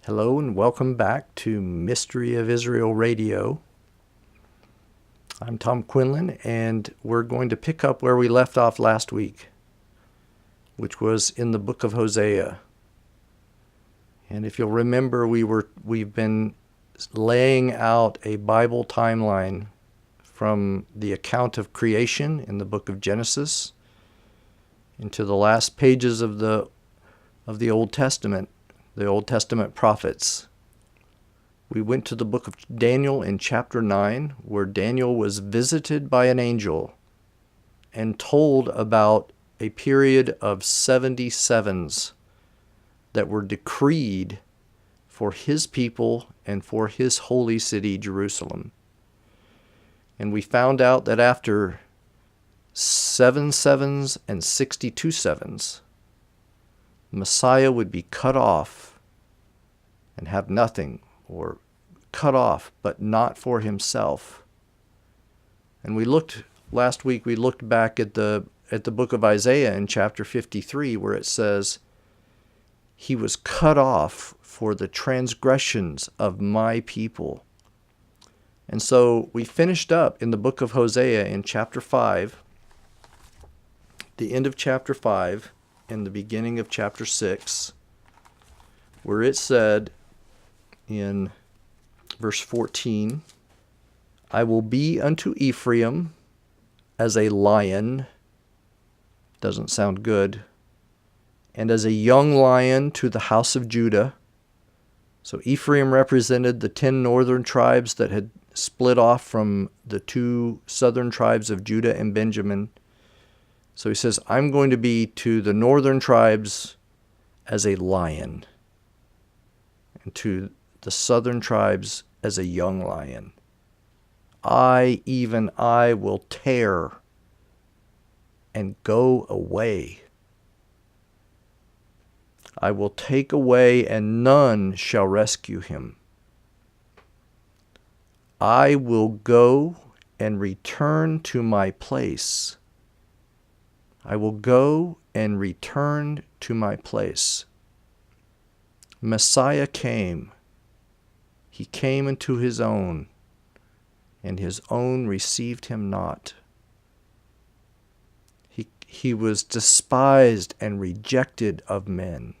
Hello and welcome back to Mystery of Israel Radio. I'm Tom Quinlan, and we're going to pick up where we left off last week, which was in the book of Hosea. And if you'll remember, we've been laying out a Bible timeline from the account of creation in the book of Genesis into the last pages of the Old Testament. The Old Testament prophets. We went to the book of Daniel in chapter 9, where Daniel was visited by an angel and told about a period of 77s that were decreed for his people and for his holy city, Jerusalem. And we found out that after 7 sevens and 62 sevens, Messiah would be cut off and have nothing, or cut off, but not for himself. And last week we looked back at the book of Isaiah in chapter 53, where it says, "He was cut off for the transgressions of my people." And so we finished up in the book of Hosea in chapter 5, the end of chapter 5, in the beginning of chapter 6, where it said in verse 14, "I will be unto Ephraim as a lion," doesn't sound good, "and as a young lion to the house of Judah." So Ephraim represented the 10 northern tribes that had split off from the 2 southern tribes of Judah and Benjamin. So he says, I'm going to be to the northern tribes as a lion, and to the southern tribes as a young lion. Even I will tear and go away. I will take away, and none shall rescue him. I will go and return to my place. I will go and return to my place. Messiah came. He came into his own, and his own received him not. He was despised and rejected of men.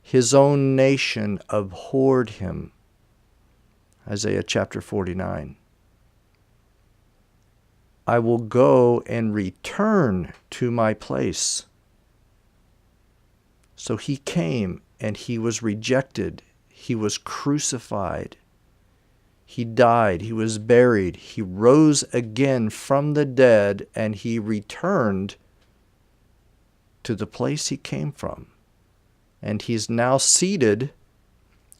His own nation abhorred him. Isaiah chapter 49. I will go and return to my place. So he came, and he was rejected. He was crucified. He died. He was buried. He rose again from the dead, and he returned to the place he came from. And he's now seated,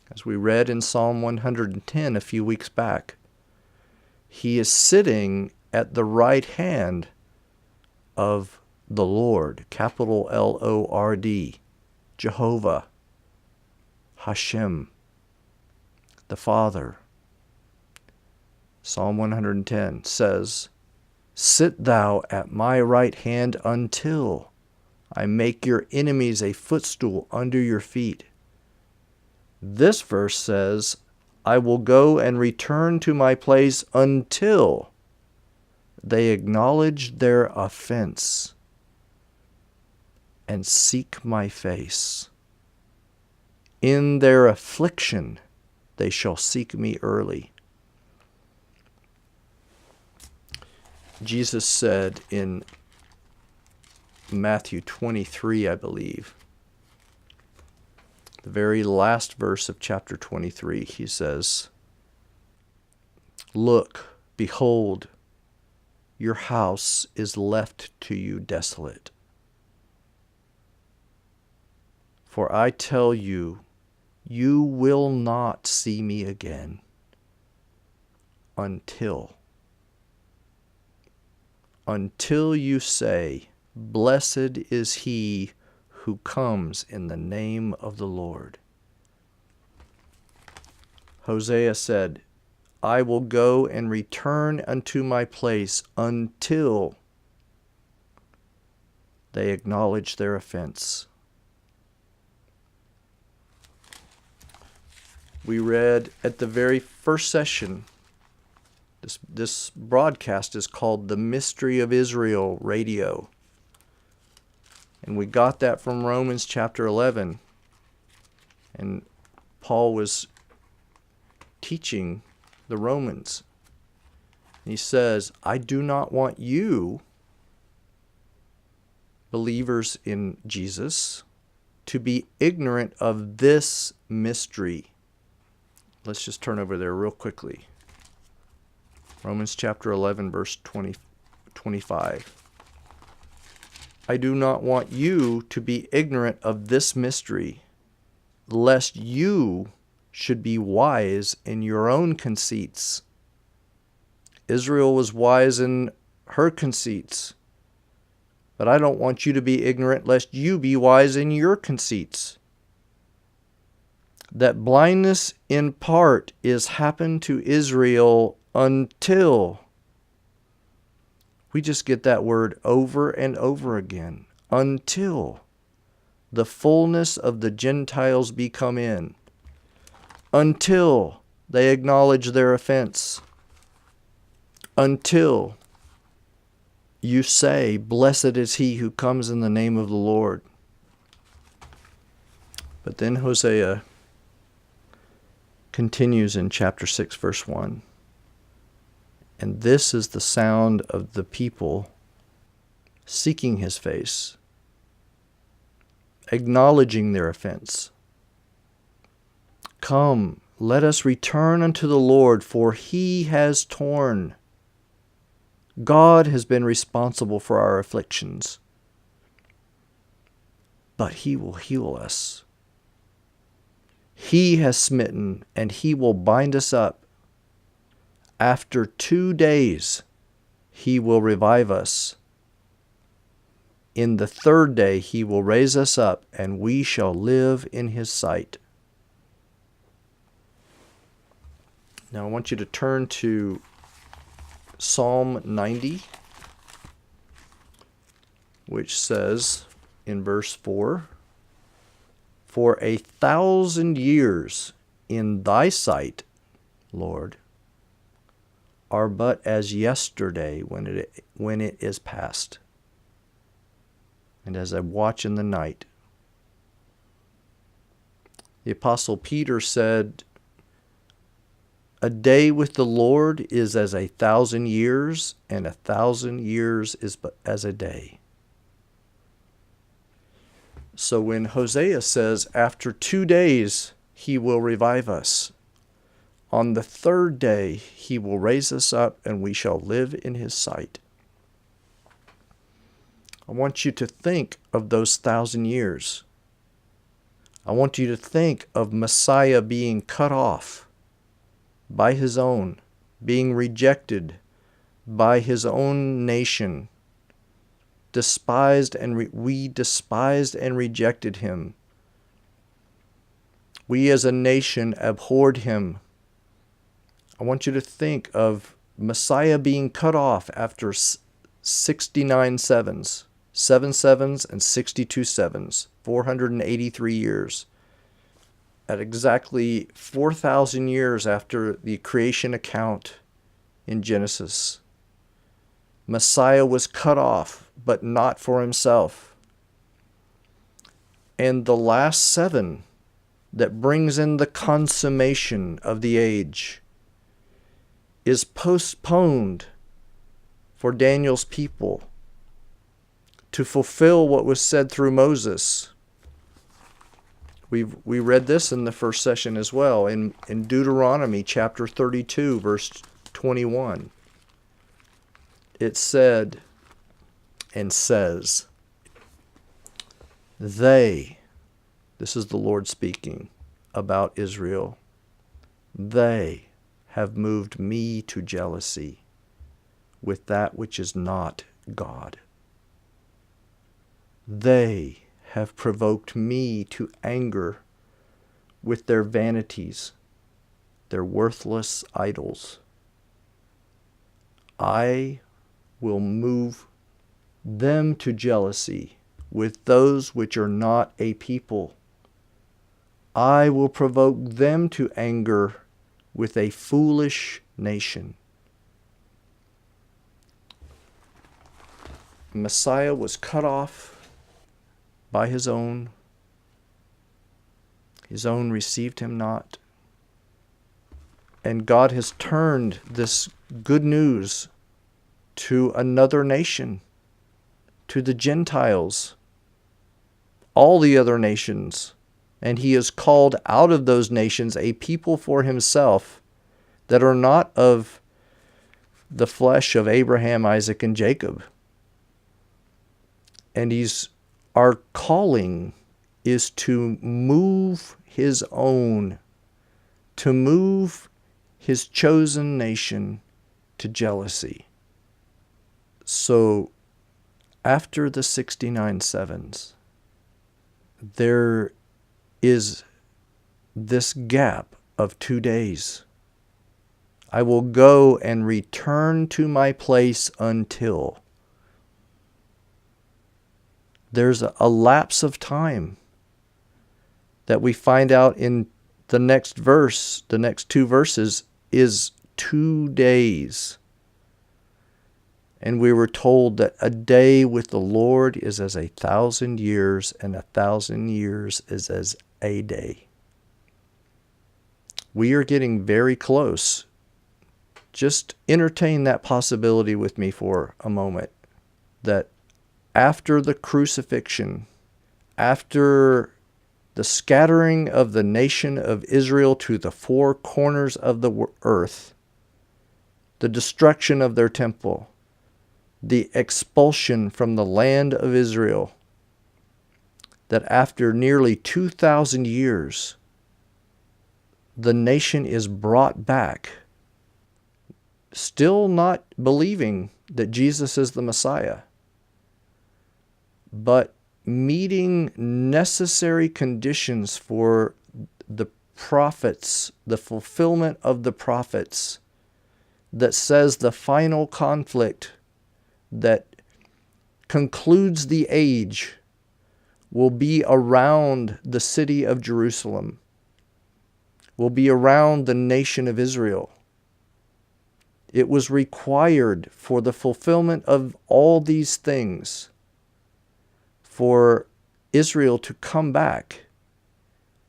as we read in Psalm 110 a few weeks back. He is sitting at the right hand of the Lord, capital Lord, Jehovah, Hashem, the Father. Psalm 110 says, "Sit thou at my right hand until I make your enemies a footstool under your feet." This verse says, I will go and return to my place until they acknowledge their offense and seek my face. In their affliction they shall seek me early. Jesus said in Matthew 23, I believe, the very last verse of chapter 23, he says, "Look, behold, your house is left to you desolate. For I tell you, you will not see me again until you say, Blessed is he who comes in the name of the Lord." Hosea said, I will go and return unto my place until they acknowledge their offense. We read at the very first session, this broadcast is called The Mystery of Israel Radio. And we got that from Romans chapter 11. And Paul was teaching the Romans. He says, I do not want you, believers in Jesus, to be ignorant of this mystery. Let's just turn over there real quickly. Romans chapter 11, verse 25. I do not want you to be ignorant of this mystery, lest you should be wise in your own conceits. Israel was wise in her conceits, but I don't want you to be ignorant lest you be wise in your conceits. That blindness in part is happened to Israel until. We just get that word over and over again. Until the fullness of the Gentiles be come in. Until they acknowledge their offense. Until you say, blessed is he who comes in the name of the Lord. But then Hosea continues in chapter 6, verse 1. And this is the sound of the people seeking his face, acknowledging their offense. Come, let us return unto the Lord, for he has torn. God has been responsible for our afflictions, but he will heal us. He has smitten, and he will bind us up. After 2 days, he will revive us. In the 3rd day, he will raise us up, and we shall live in his sight. Now I want you to turn to Psalm 90, which says in verse 4, For 1,000 years in thy sight, Lord, are but as yesterday when it is past, and as I watch in the night. The Apostle Peter said, a day with the Lord is as 1,000 years, and 1,000 years is but as a day. So when Hosea says, after 2 days he will revive us, on the 3rd day he will raise us up, and we shall live in his sight. I want you to think of those 1,000 years. I want you to think of Messiah being cut off by his own, being rejected by his own nation, despised, and we despised and rejected him. We as a nation abhorred him. I want you to think of Messiah being cut off after 69 sevens, 7 sevens and 62 sevens, 483 years. At exactly 4,000 years after the creation account in Genesis, Messiah was cut off, but not for himself. And the last 7 that brings in the consummation of the age is postponed for Daniel's people to fulfill what was said through Moses. We read this in the first session as well, in Deuteronomy chapter 32, verse 21. It said and says, this is the Lord speaking about Israel, they have moved me to jealousy with that which is not God. They have provoked me to anger with their vanities, their worthless idols. I will move them to jealousy with those which are not a people, I will provoke them to anger with a foolish nation. Messiah was cut off by his own. His own received him not. And God has turned this good news to another nation, to the Gentiles, all the other nations. And he has called out of those nations a people for himself that are not of the flesh of Abraham, Isaac, and Jacob. And our calling is to move his own, to move his chosen nation to jealousy. So after the 69 sevens, there is this gap of 2 days. I will go and return to my place until. There's a lapse of time that we find out in the next verse, the next 2 verses, is 2 days. And we were told that a day with the Lord is as 1,000 years, and 1,000 years is as a day. We are getting very close. Just entertain that possibility with me for a moment, that after the crucifixion, after the scattering of the nation of Israel to the 4 corners of the earth, the destruction of their temple, the expulsion from the land of Israel, that after nearly 2,000 years, the nation is brought back, still not believing that Jesus is the Messiah, but meeting necessary conditions for the prophets, the fulfillment of the prophets, that says the final conflict that concludes the age will be around the city of Jerusalem, will be around the nation of Israel. It was required for the fulfillment of all these things for Israel to come back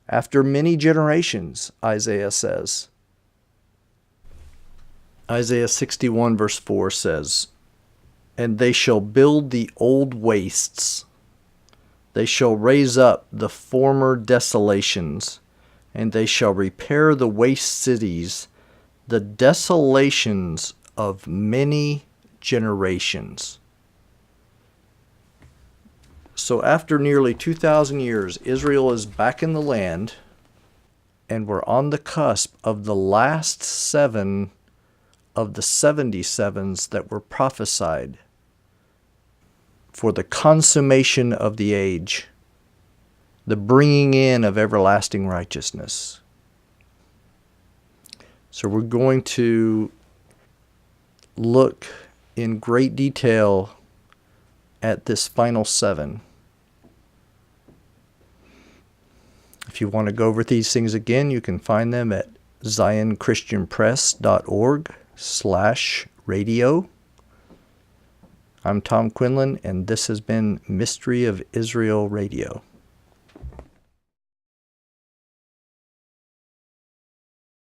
after many generations, Isaiah says. Isaiah 61 verse 4 says, "And they shall build the old wastes. They shall raise up the former desolations, and they shall repair the waste cities, the desolations of many generations." So after nearly 2,000 years, Israel is back in the land, and we're on the cusp of the last 7 of the 77s that were prophesied for the consummation of the age, the bringing in of everlasting righteousness. So we're going to look in great detail at this final 7. If you want to go over these things again, you can find them at zionchristianpress.org/radio. I'm Tom Quinlan, and this has been Mystery of Israel Radio.